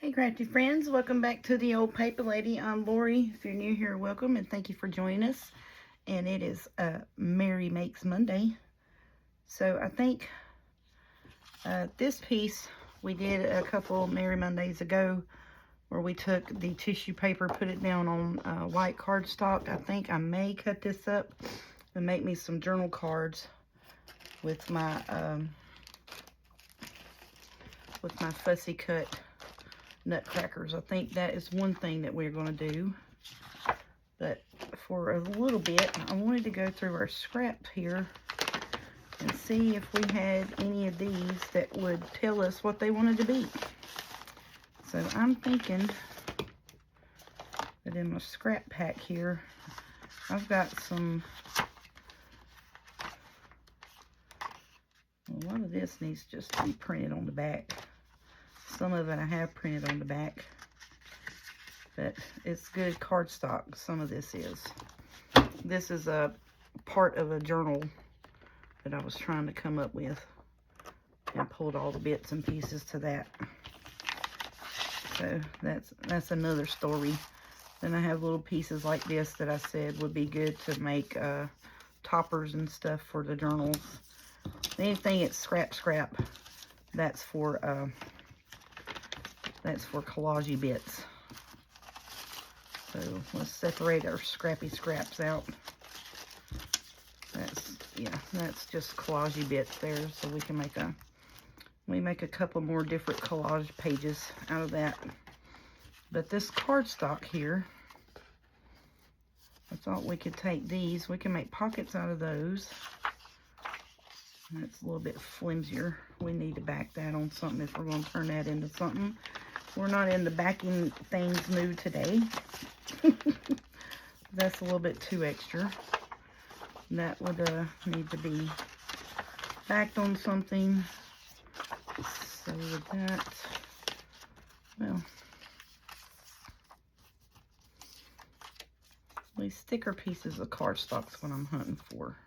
Hey crafty friends, welcome back to the Old Paper Lady. I'm Lori. If you're new here, welcome and thank you for joining us. And it is Merry Makes Monday. So I think this piece we did a couple Merry Mondays ago where we took the tissue paper, put it down on white cardstock. I think I may cut this up and make me some journal cards with my fussy cut nutcrackers. I think that is one thing that we're going to do. But for a little bit, I wanted to go through our scrap here and see if we had any of these that would tell us what they wanted to be. So I'm thinking that in my scrap pack here, I've got some, a lot of this needs just to be printed on the back. Some of it I have printed on the back, but it's good cardstock. Some of this is. This is a part of a journal that I was trying to come up with and pulled all the bits and pieces to that. So that's another story. Then I have little pieces like this that I said would be good to make toppers and stuff for the journals. Anything that's scrap, that's for collage bits. So let's separate our scrappy scraps out. That's just collage bits there. So we can make a couple more different collage pages out of that. But this cardstock here, I thought we could take these. We can make pockets out of those. That's a little bit flimsier. We need to back that on something if we're going to turn that into something. We're not in the backing things mood today. That's a little bit too extra. That would need to be backed on something. So with that, well, these sticker pieces of cardstock's what I'm hunting for.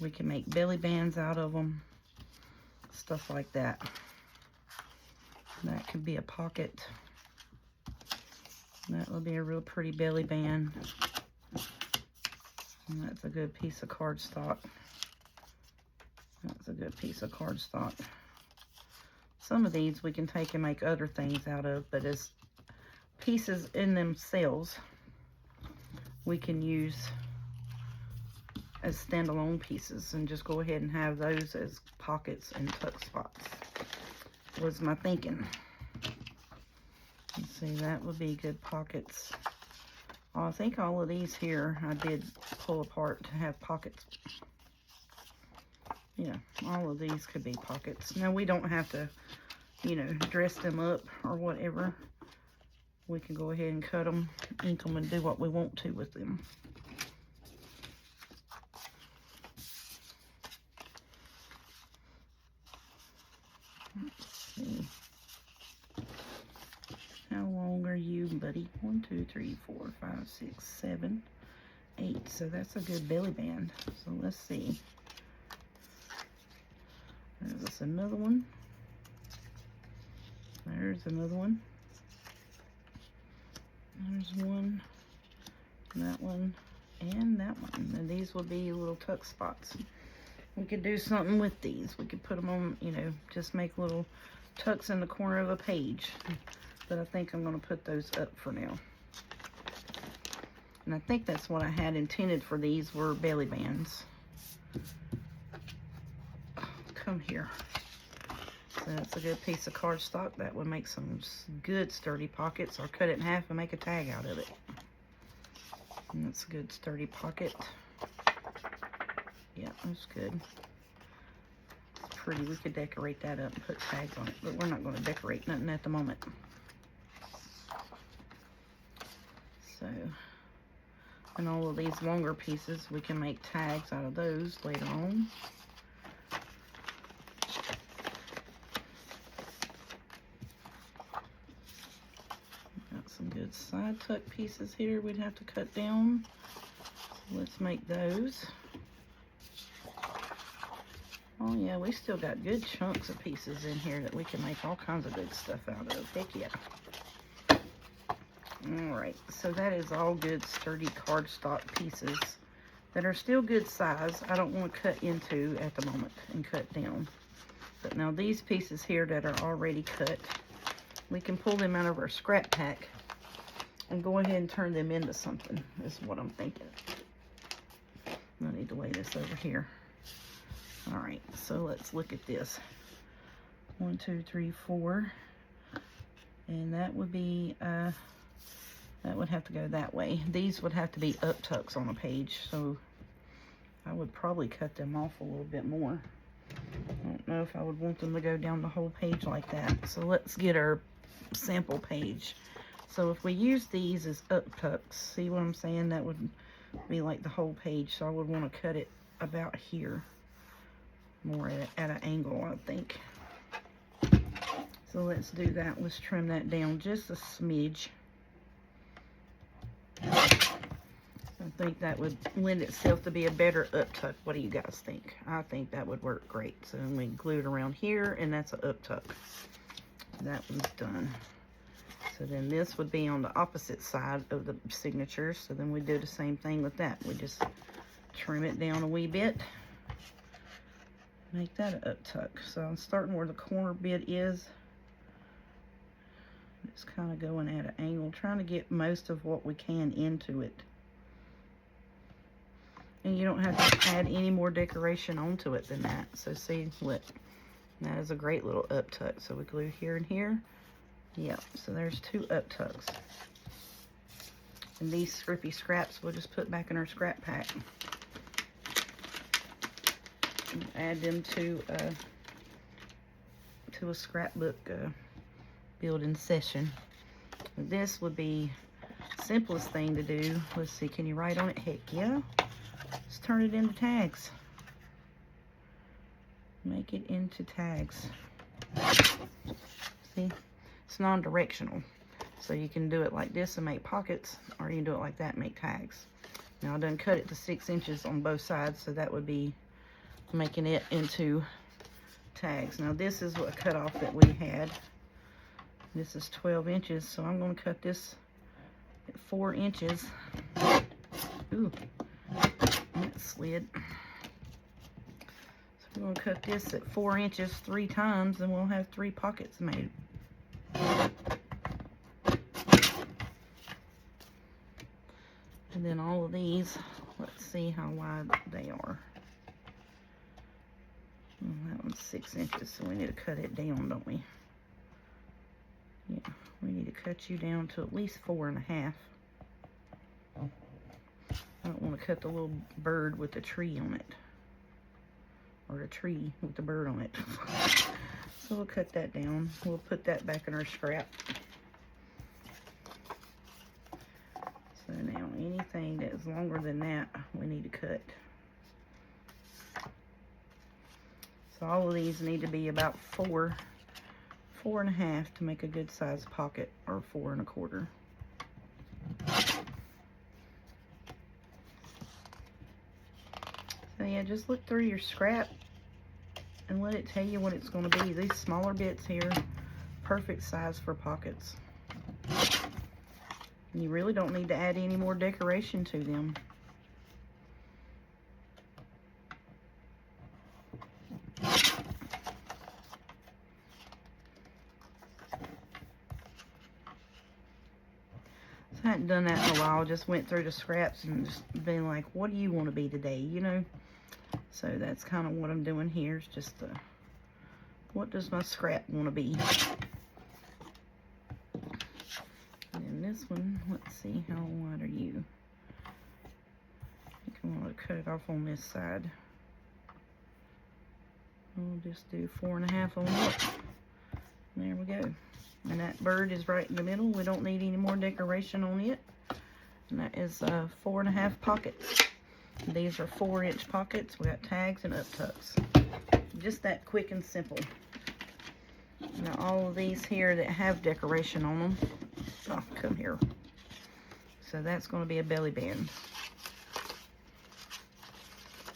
We can make belly bands out of them, stuff like that. That could be a pocket. That would be a real pretty belly band. And that's a good piece of cardstock. That's a good piece of cardstock. Some of these we can take and make other things out of, but as pieces in themselves, we can use as standalone pieces and just go ahead and have those as pockets and tuck spots, was my thinking. Let's see, that would be good pockets. Oh, I think all of these here I did pull apart to have pockets. Yeah, all of these could be pockets. Now, we don't have to, dress them up or whatever. We can go ahead and cut them, ink them, and do what we want to with them. Let's see. How long are you, buddy? 1, 2, 3, 4, 5, 6, 7, 8. So that's a good belly band. So let's see. There's another one. There's another one. There's one. That one. And that one. And these will be little tuck spots. We could do something with these. We could put them on, just make little tucks in the corner of a page. But I think I'm going to put those up for now. And I think that's what I had intended for these, were belly bands. Come here. So that's a good piece of cardstock. That would make some good sturdy pockets, or cut it in half and make a tag out of it. And that's a good sturdy pocket. Yeah, that's good. It's pretty. We could decorate that up and put tags on it, but we're not going to decorate nothing at the moment. So, and all of these longer pieces, we can make tags out of those later on. Got some good side tuck pieces here we'd have to cut down. So let's make those. Oh yeah, we still got good chunks of pieces in here that we can make all kinds of good stuff out of. Heck yeah. Alright, so that is all good sturdy cardstock pieces that are still good size. I don't want to cut into at the moment and cut down. But now these pieces here that are already cut, we can pull them out of our scrap pack and go ahead and turn them into something, is what I'm thinking. I need to lay this over here. Alright, so let's look at this. 1, 2, 3, 4. And that would be, that would have to go that way. These would have to be up tucks on a page, so I would probably cut them off a little bit more. I don't know if I would want them to go down the whole page like that. So let's get our sample page. So if we use these as up tucks, see what I'm saying? That would be like the whole page. So I would want to cut it about here, more at an angle, I think. So let's do that. Let's trim that down just a smidge. I think that would lend itself to be a better up tuck. What do you guys think? I think that would work great. So then we glue it around here, and that's an up tuck. That one's done. So then this would be on the opposite side of the signature. So then we do the same thing with that. We just trim it down a wee bit. Make that an up tuck. So I'm starting where the corner bit is. Just kind of going at an angle, trying to get most of what we can into it. And you don't have to add any more decoration onto it than that. So see, look, that is a great little up tuck. So we glue here and here. Yep, so there's 2 up tucks. And these scrippy scraps we'll just put back in our scrap pack. And add them to a scrapbook building session. This would be simplest thing to do. Let's see, can you write on it? Heck yeah. Let's turn it into tags. Make it into tags. See? It's non-directional. So you can do it like this and make pockets, or you can do it like that and make tags. Now I done cut it to 6 inches on both sides, so that would be making it into tags. Now this is what cutoff that we had. This is 12 inches, so I'm going to cut this at 4 inches. Ooh, that slid. So we're going to cut this at 4 inches 3 times, and we'll have 3 pockets made. And then all of these, let's see how wide they are. Well, that one's 6 inches, so we need to cut it down, don't we? Yeah, we need to cut you down to at least 4.5. I don't want to cut the little bird with the tree on it. Or the tree with the bird on it. So we'll cut that down. We'll put that back in our scrap. So now anything that is longer than that, we need to cut. So all of these need to be about 4.5 to make a good size pocket, or 4 1/4. So yeah, just look through your scrap and let it tell you what it's going to be. These smaller bits here, perfect size for pockets. And you really don't need to add any more decoration to them. I hadn't done that in a while. Just went through the scraps and just been like, what do you want to be today, you know? So that's kind of what I'm doing here. Is just what does my scrap want to be? And this one, let's see, how wide are you? I think I want to cut it off on this side. We'll just do 4.5 on it. There we go. And that bird is right in the middle. We don't need any more decoration on it. And that is 4.5 pockets. These are 4-inch pockets. We got tags and up tucks. Just that quick and simple. Now all of these here that have decoration on them. Oh, come here. So that's going to be a belly band.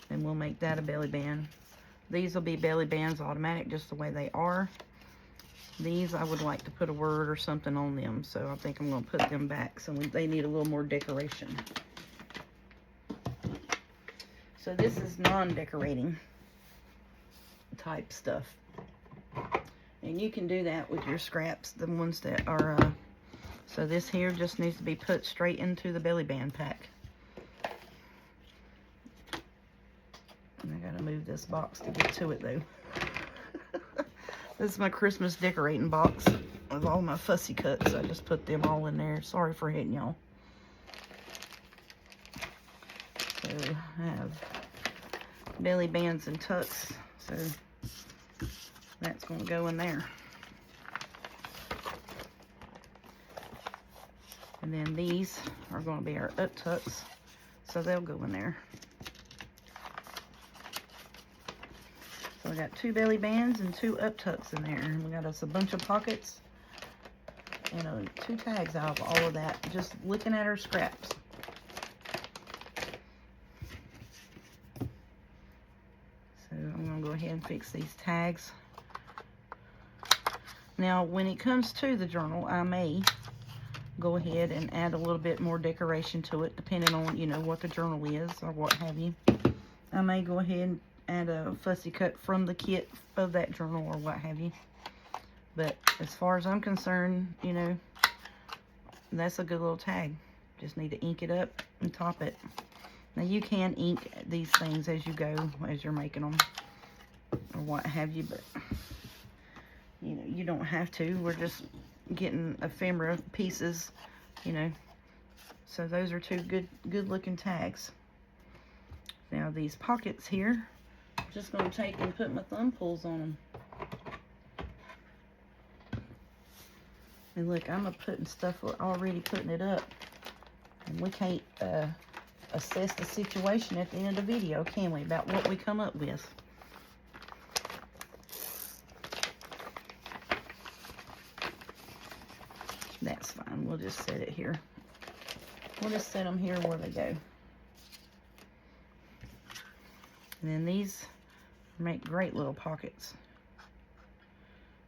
And we'll make that a belly band. These will be belly bands automatic, just the way they are. These, I would like to put a word or something on them, so I think I'm going to put them back. So they need a little more decoration. So this is non-decorating type stuff. And you can do that with your scraps, the ones that are, so this here just needs to be put straight into the belly band pack. And I gotta move this box to get to it though. This is my Christmas decorating box with all my fussy cuts. I just put them all in there. Sorry for hitting y'all. So I have belly bands and tucks. So that's going to go in there. And then these are going to be our up tucks. So they'll go in there. So we got 2 belly bands and 2 up tucks in there. And we got us a bunch of pockets and 2 tags out of all of that. Just looking at our scraps. So I'm going to go ahead and fix these tags. Now when it comes to the journal, I may go ahead and add a little bit more decoration to it, depending on, you know, what the journal is or what have you. I may go ahead and add a fussy cut from the kit of that journal or what have you. But as far as I'm concerned, you know, that's a good little tag. Just need to ink it up and top it. Now you can ink these things as you go, as you're making them or what have you, but you know, you don't have to. We're just getting ephemera pieces, you know. So those are 2 good looking tags. Now these pockets here, I'm just going to take and put my thumb pulls on them. And look, I'm putting stuff, already putting it up. And we can't assess the situation at the end of the video, can we? About what we come up with. That's fine. We'll just set it here. We'll just set them here where they go. And then these make great little pockets.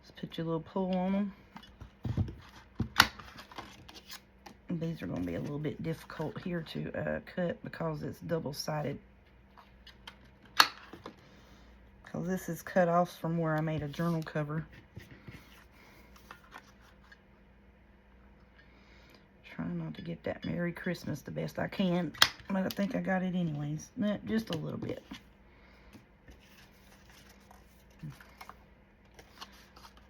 Just put your little pull on them. And these are going to be a little bit difficult here to cut because it's double-sided. Because this is cut off from where I made a journal cover. Trying not to get that Merry Christmas the best I can, but I think I got it anyways. Just a little bit.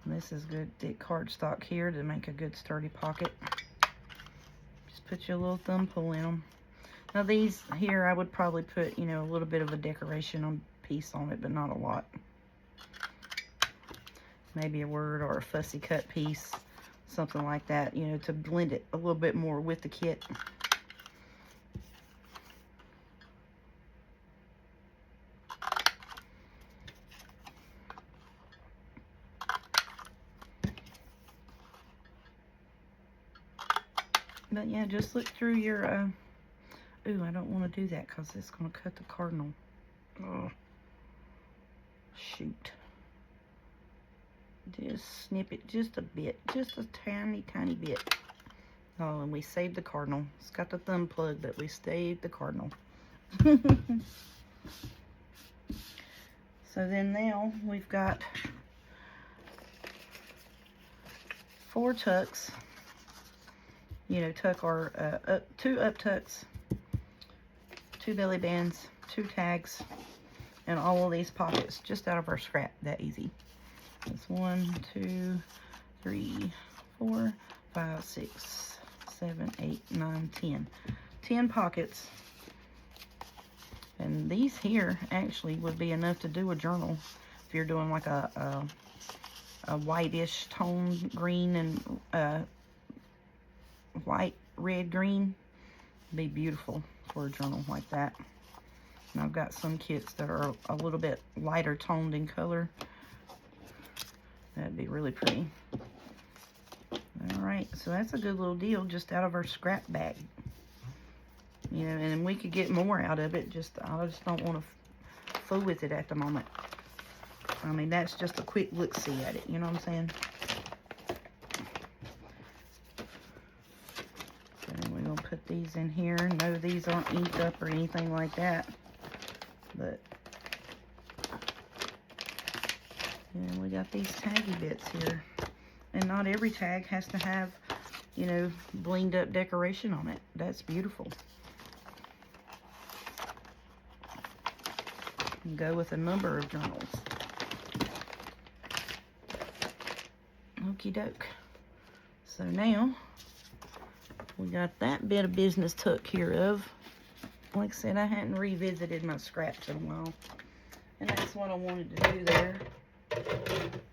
And this is good thick cardstock here to make a good sturdy pocket. Just put your little thumb pull in them. Now these here I would probably put, you know, a little bit of a decoration piece on it, but not a lot. Maybe a word or a fussy cut piece. Something like that, you know, to blend it a little bit more with the kit. But yeah, just look through your, ooh, I don't want to do that because it's going to cut the cardinal. Oh, shoot. Just snip it just a bit, just a tiny bit. Oh, and we saved the cardinal. It's got the thumb plug, but we saved the cardinal. So then now we've got 4 tucks. You know, tuck our 2 up tucks, 2 belly bands, 2 tags, and all of these pockets just out of our scrap. That easy. That's 1, 2, 3, 4, 5, 6, 7, 8, 9, 10. 10 pockets. And these here actually would be enough to do a journal if you're doing like a whitish tone green and white, red, green. It'd be beautiful for a journal like that. And I've got some kits that are a little bit lighter toned in color. That'd be really pretty. Alright, so that's a good little deal just out of our scrap bag. You know, and we could get more out of it. I just don't want to fool with it at the moment. I mean, that's just a quick look-see at it. You know what I'm saying? So then we're going to put these in here. No, these aren't inked up or anything like that. But, and we got these taggy bits here. And not every tag has to have, you know, blinged up decoration on it. That's beautiful. And go with a number of journals. Okie doke. So now, we got that bit of business took care of. Like I said, I hadn't revisited my scraps in a while. And that's what I wanted to do there,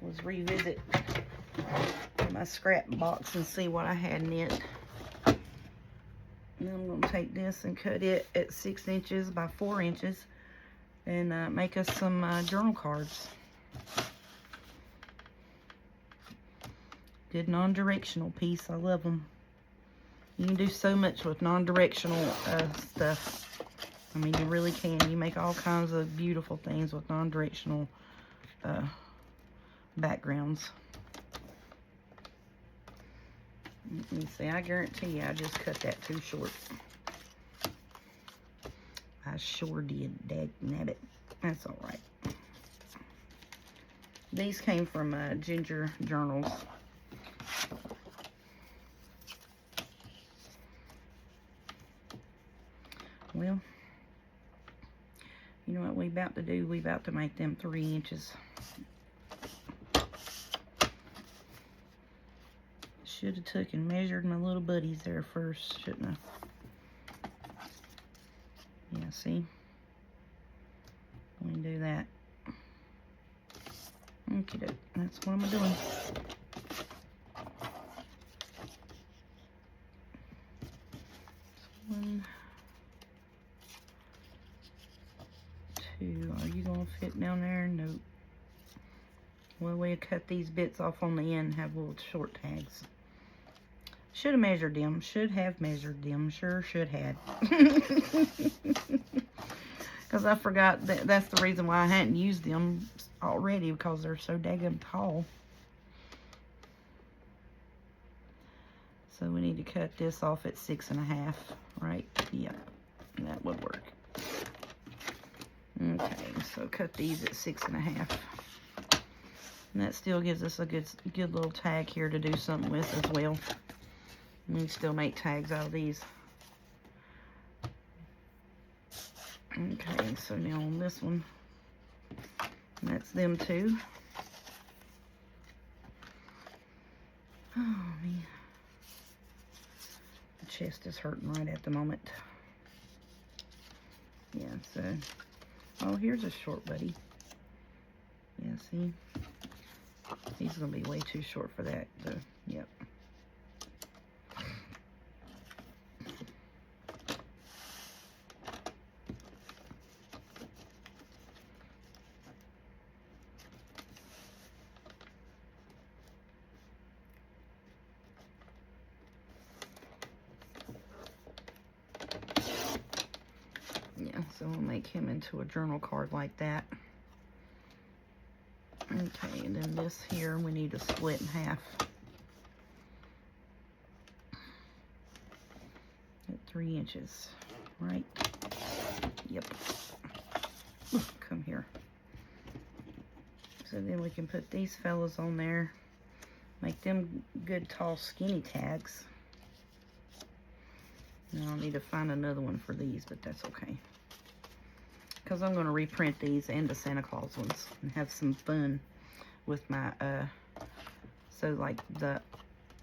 was revisit my scrap box and see what I had in it. And then I'm going to take this and cut it at 6 inches by 4 inches and make us some journal cards. Good non-directional piece. I love them. You can do so much with non-directional stuff. I mean, you really can. You make all kinds of beautiful things with non-directional backgrounds. Let me see. I guarantee you I just cut that too short. I sure did. Dagnabbit. That's all right. These came from Ginger Journals. Well, you know what we about to do? We about to make them 3 inches. Should have took and measured my little buddies there first, shouldn't I? Yeah, see? We can do that. Okay, that's what I'm doing. One, two. Are you gonna fit down there? Nope. Well, we'll cut these bits off on the end and have little short tags. Should have measured them. Should have measured them. Sure should have. Because I forgot that's the reason why I hadn't used them already, because they're so daggum tall. So we need to cut this off at 6.5, right? Yeah, that would work. Okay, so cut these at 6.5. And that still gives us a good little tag here to do something with as well. And we can still make tags out of these. Okay, so now on this one, that's them two. Oh man, the chest is hurting right at the moment. Yeah, so, oh, here's a short buddy. Yeah, see? He's gonna be way too short for that, so, yep. Yeah, so we'll make him into a journal card like that. Okay, and then this here we need to split in half. At 3 inches, right? Yep. Ooh, come here. So then we can put these fellas on there. Make them good, tall, skinny tags. Now I'll need to find another one for these, but that's okay. Because I'm going to reprint these and the Santa Claus ones and have some fun with my, so like the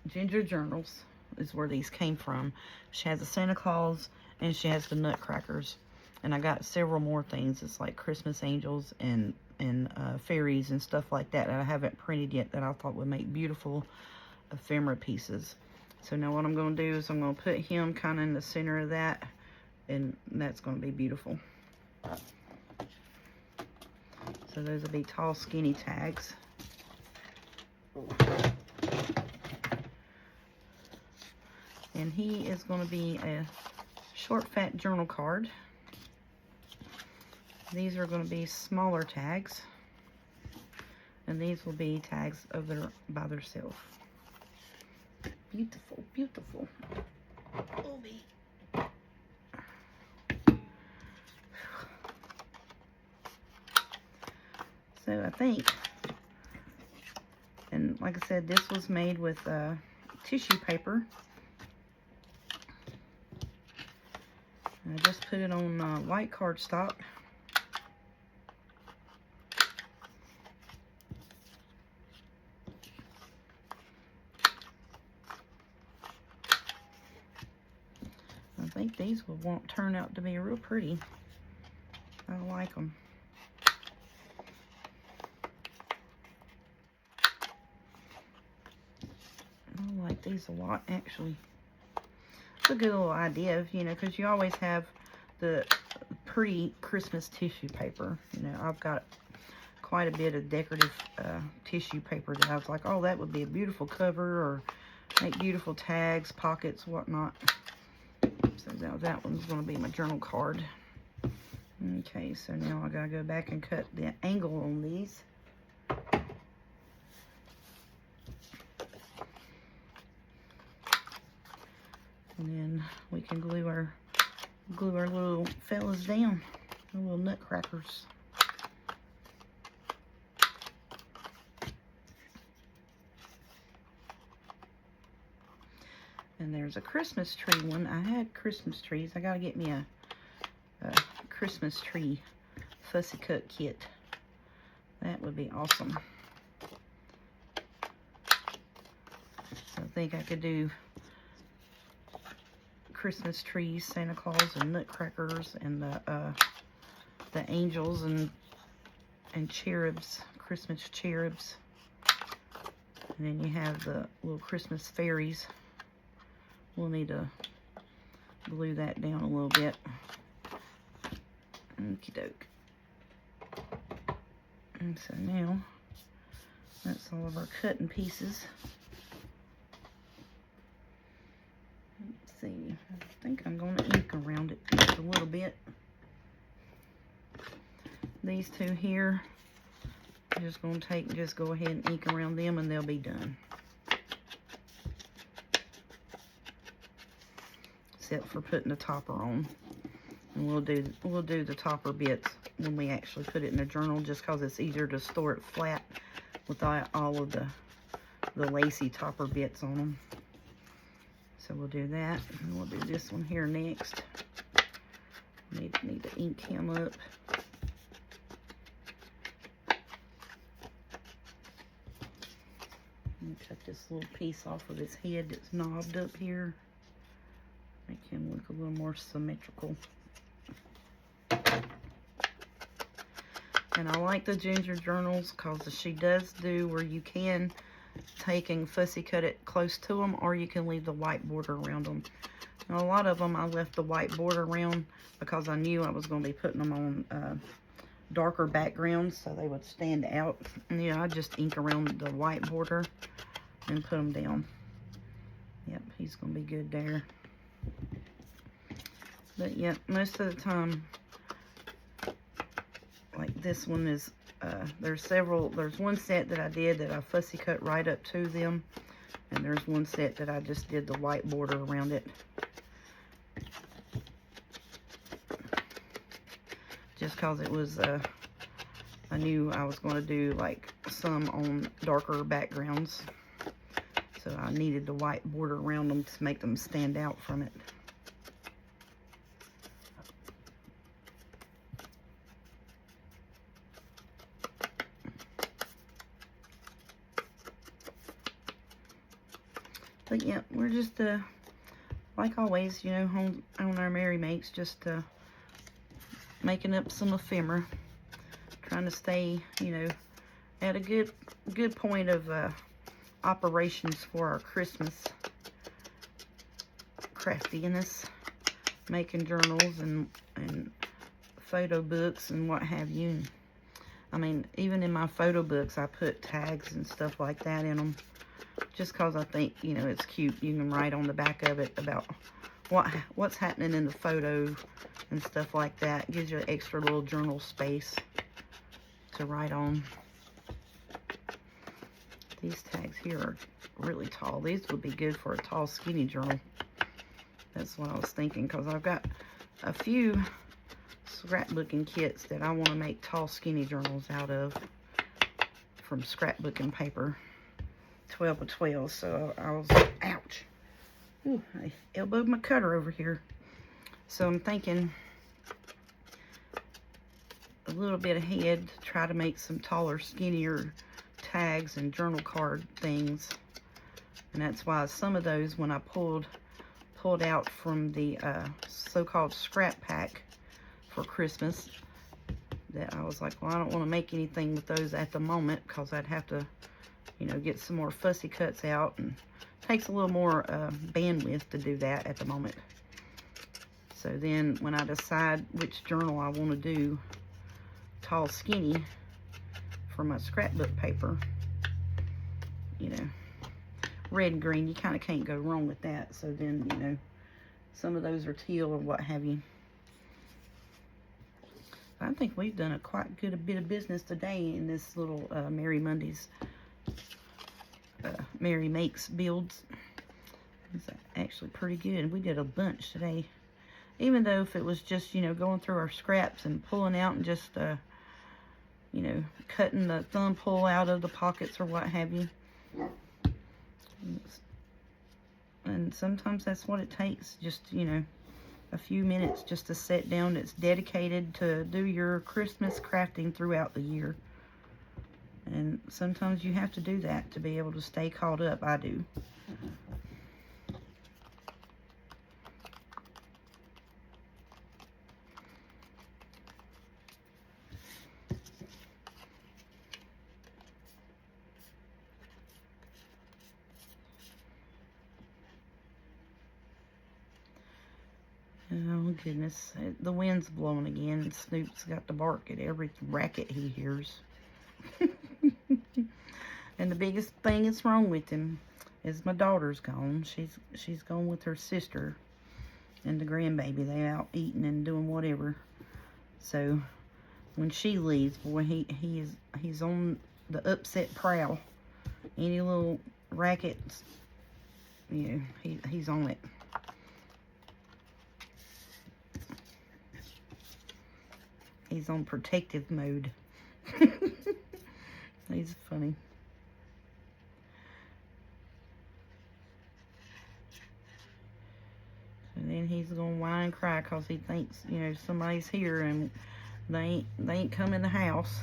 Ginger Journals is where these came from. She has the Santa Claus and she has the Nutcrackers. And I got several more things. It's like Christmas angels and fairies and stuff like that I haven't printed yet that I thought would make beautiful ephemera pieces. So now what I'm going to do is I'm going to put him kind of in the center of that, and that's going to be beautiful. So those will be tall, skinny tags. And he is going to be a short, fat journal card. These are going to be smaller tags. And these will be tags over by themselves. Beautiful, beautiful. So I think, and like I said, this was made with tissue paper. And I just put it on white cardstock. I think these will turn out to be real pretty. I like them. I like these a lot, actually. It's a good little idea, you know, because you always have the pretty Christmas tissue paper. You know, I've got quite a bit of decorative tissue paper that I was like, oh, that would be a beautiful cover, or make beautiful tags, pockets, whatnot. So now that one's going to be my journal card. Okay, so now I gotta go back and cut the angle on these. And then we can glue our little fellas down, the little nutcrackers. And there's a Christmas tree one. I had Christmas trees. I gotta get me a Christmas tree fussy cut kit. That would be awesome. So I think I could do Christmas trees, Santa Claus, and nutcrackers, and the angels and cherubs, Christmas cherubs. And then you have the little Christmas fairies. We'll need to glue that down a little bit. Okie doke. And so now, that's all of our cutting pieces. Let's see, I think I'm going to ink around it just a little bit. These two here, I'm just going to just go ahead and ink around them, and they'll be done. Except for putting the topper on. And we'll do the topper bits when we actually put it in a journal, just because it's easier to store it flat without all of the lacy topper bits on them. So we'll do that, and we'll do this one here next. Need to ink him up. And cut this little piece off of his head that's knobbed up here. Make him look a little more symmetrical. And I like the Ginger journals because she does do where you can take and fussy cut it close to them, or you can leave the white border around them. Now, a lot of them I left the white border around because I knew I was going to be putting them on darker backgrounds so they would stand out. And yeah, I just ink around the white border and put them down. Yep, he's going to be good there. But yeah, most of the time, like this one is, there's one set that I did that I fussy cut right up to them, and there's one set that I just did the white border around it. Just cause it was, I knew I was going to do like some on darker backgrounds, so I needed the white border around them to make them stand out from it. But yeah, we're just, like always, you know, on our Merry Makes, just making up some ephemera. Trying to stay, you know, at a good point of operations for our Christmas craftiness. Making journals and photo books and what have you. And, I mean, even in my photo books, I put tags and stuff like that in them. Just because I think, you know, it's cute. You can write on the back of it about what's happening in the photo and stuff like that. It gives you an extra little journal space to write on. These tags here are really tall. These would be good for a tall, skinny journal. That's what I was thinking, because I've got a few scrapbooking kits that I want to make tall, skinny journals out of from scrapbooking paper. 12 by 12, so I was, ouch. Ooh, I elbowed my cutter over here. So I'm thinking a little bit ahead to try to make some taller, skinnier tags and journal card things. And that's why some of those, when I pulled out from the so-called scrap pack for Christmas, that I was like, well, I don't want to make anything with those at the moment, because I'd have to, you know, get some more fussy cuts out, and it takes a little more bandwidth to do that at the moment. So then when I decide which journal I want to do tall, skinny for my scrapbook paper, you know, red and green, you kind of can't go wrong with that. So then, you know, some of those are teal or what have you. I think we've done a quite good bit of business today in this little Merry Mondays, Merry Makes builds. It's actually pretty good. We did a bunch today. Even though if it was just, you know, going through our scraps and pulling out and just, you know, cutting the thumb pull out of the pockets or what have you. And sometimes that's what it takes, just, you know, a few minutes just to sit down. It's dedicated to do your Christmas crafting throughout the year. And sometimes you have to do that to be able to stay caught up. I do. Oh goodness, the wind's blowing again, and Snoop's got to bark at every racket he hears. And the biggest thing that's wrong with him is my daughter's gone. She's gone with her sister and the grandbaby. They out eating and doing whatever. So when she leaves, boy, he's on the upset prowl. Any little rackets, you know, he's on it. He's on protective mode. He's funny. And then he's gonna whine and cry because he thinks, you know, somebody's here and they ain't come in the house.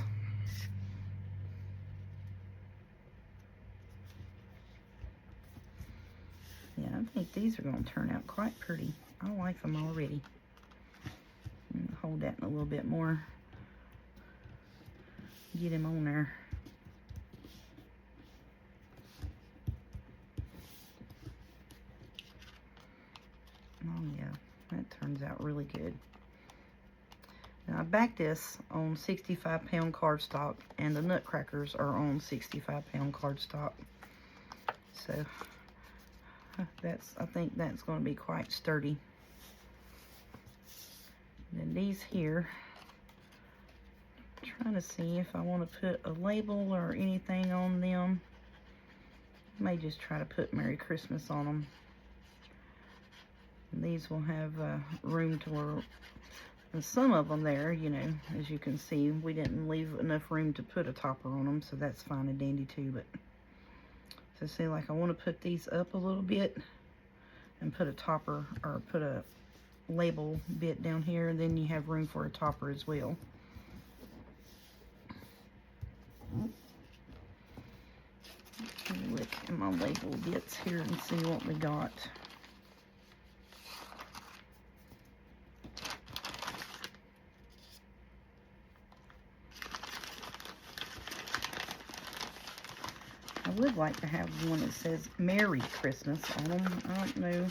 Yeah, I think these are gonna turn out quite pretty. I like them already. Hold that in a little bit more. Get him on there. Oh yeah, that turns out really good. Now I backed this on 65-pound cardstock, and the nutcrackers are on 65-pound cardstock. So I think that's going to be quite sturdy. And these here, I'm trying to see if I want to put a label or anything on them. I may just try to put Merry Christmas on them. And these will have room to where, and some of them there, you know, as you can see, we didn't leave enough room to put a topper on them, so that's fine and dandy too. But so see, like I want to put these up a little bit and put a topper, or put a label bit down here, and then you have room for a topper as well. Look at my label bits here and see what we got. I would like to have one that says Merry Christmas on them. I don't know.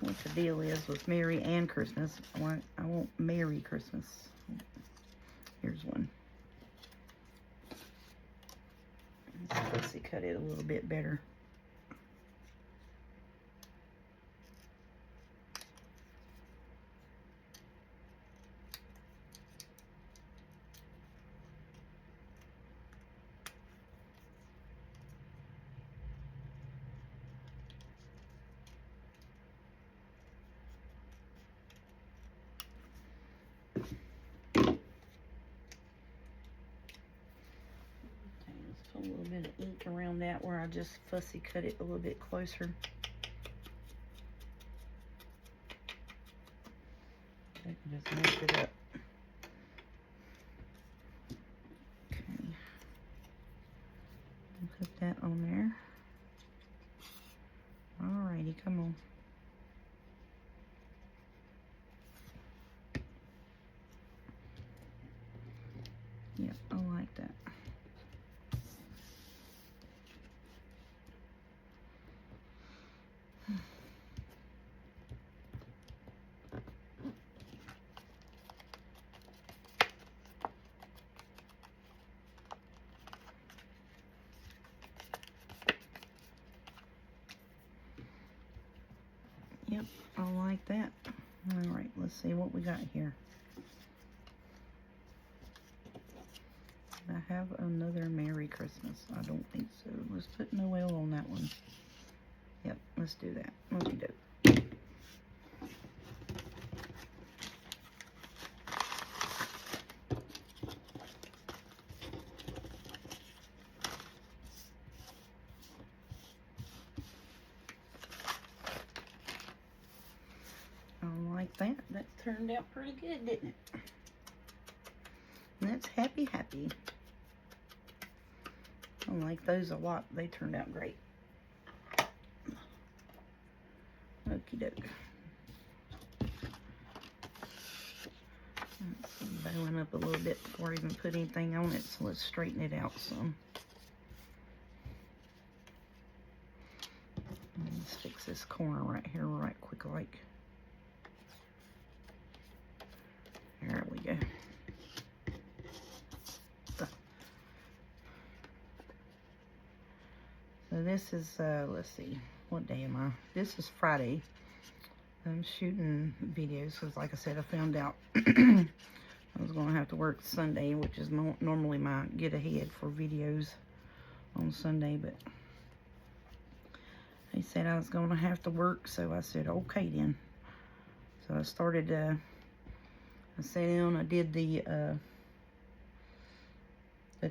What the deal is with Merry and Christmas. I want Merry Christmas. Here's one. Let's see, cut it a little bit better. a little bit of ink around that where I just fussy cut it a little bit closer. I can just mix it up. Okay. Put that on there. Alrighty, come on. Yep, I like that. Yep, I like that. All right, let's see what we got here. I have another Merry Christmas. I don't think so. Let's put Noel on that one. Yep, let's do that. Okey doke. I like that. That turned out pretty good, didn't it? And that's Happy Happy. I like those a lot. They turned out great. Okie doke. Let's bowing up a little bit before I even put anything on it, so let's straighten it out some. Let's fix this corner right here right quick like. There we go. So this is, let's see, what day am I? This is Friday. I'm shooting videos because, like I said, I found out I was going to have to work Sunday, which is normally my get ahead for videos on Sunday, but they said I was going to have to work, so I said, okay then. So I started, I sat down, I did the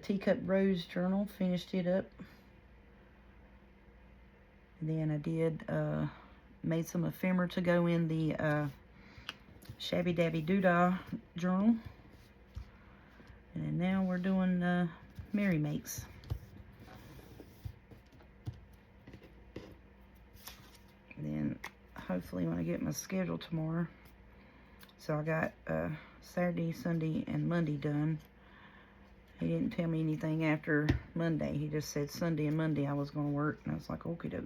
Teacup Rose journal, finished it up. Then I did, made some ephemera to go in the Shabby Dabby Doodah journal. And now we're doing Merry Makes. Then hopefully when I get my schedule tomorrow. So I got Saturday, Sunday, and Monday done. He didn't tell me anything after Monday. He just said Sunday and Monday I was going to work. And I was like, okie doke.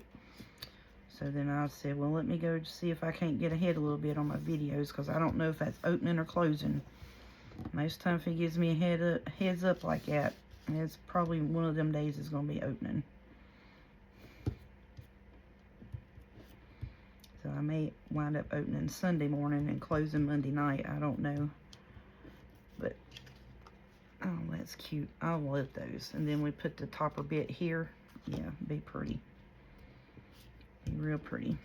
So then I said, well, let me go see if I can't get ahead a little bit on my videos, because I don't know if that's opening or closing. Most time if he gives me a heads up like that, it's probably one of them days is going to be opening. So I may wind up opening Sunday morning and closing Monday night. I don't know. But, oh, that's cute. I love those. And then we put the topper bit here. Yeah, be pretty. Be real pretty.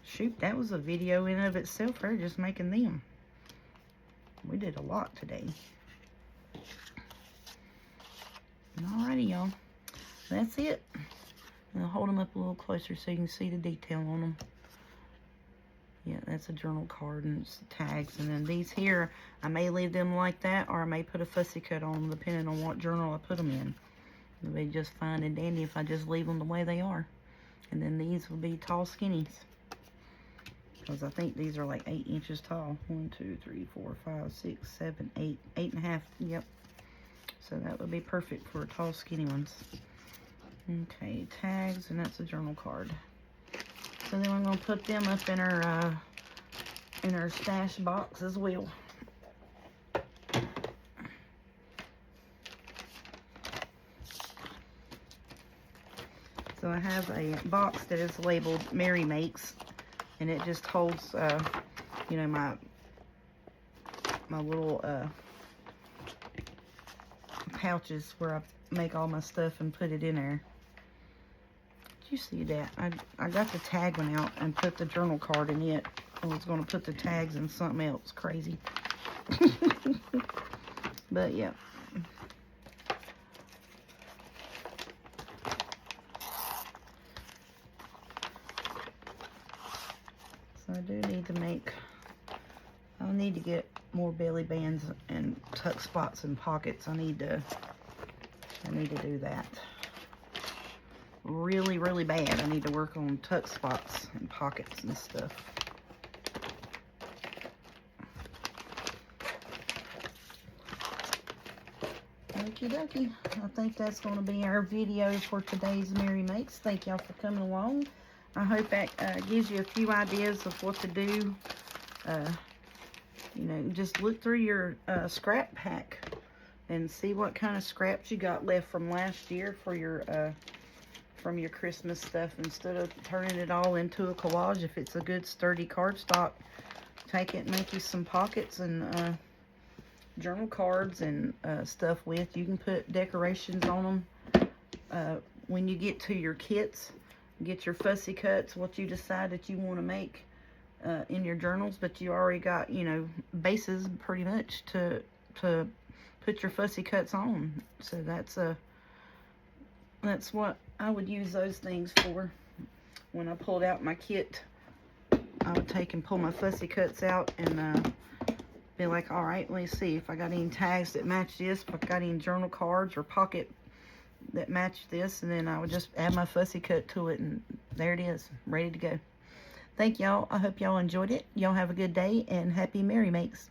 Shoot, that was a video in of itself for just making them. We did a lot today. Alrighty, y'all. That's it. I'll hold them up a little closer so you can see the detail on them. Yeah, that's a journal card and it's tags. And then these here, I may leave them like that, or I may put a fussy cut on them depending on what journal I put them in. They'll be just fine and dandy if I just leave them the way they are. And then these will be tall skinnies. Because I think these are like 8 inches tall. 1, 2, 3, 4, 5, 6, 7, 8. 8.5. Yep. So that would be perfect for tall skinny ones. Okay, tags, and that's a journal card. So then I'm going to put them up in our stash box as well. So I have a box that is labeled Merry Makes, and it just holds, you know, my little pouches where I make all my stuff and put it in there. Did you see that? I got the tag one out and put the journal card in it. I was going to put the tags in something else crazy. But yeah. need to get more belly bands and tuck spots and pockets. I need to do that. Really, really bad. I need to work on tuck spots and pockets and stuff. Okie dokie. I think that's going to be our video for today's Mary Makes. Thank y'all for coming along. I hope that gives you a few ideas of what to do. You know, just look through your scrap pack and see what kind of scraps you got left from last year for your from your Christmas stuff. Instead of turning it all into a collage, if it's a good sturdy cardstock, take it and make you some pockets and journal cards and stuff with. You can put decorations on them. When you get to your kits, get your fussy cuts, what you decide that you want to make in your journals, but you already got, you know, bases pretty much to put your fussy cuts on. So that's what I would use those things for. When I pulled out my kit, I would take and pull my fussy cuts out and be like, all right, let's see if I got any tags that match this, if I got any journal cards or pocket that match this, and then I would just add my fussy cut to it, and there it is, ready to go. Thank y'all. I hope y'all enjoyed it. Y'all have a good day, and happy Mary Makes.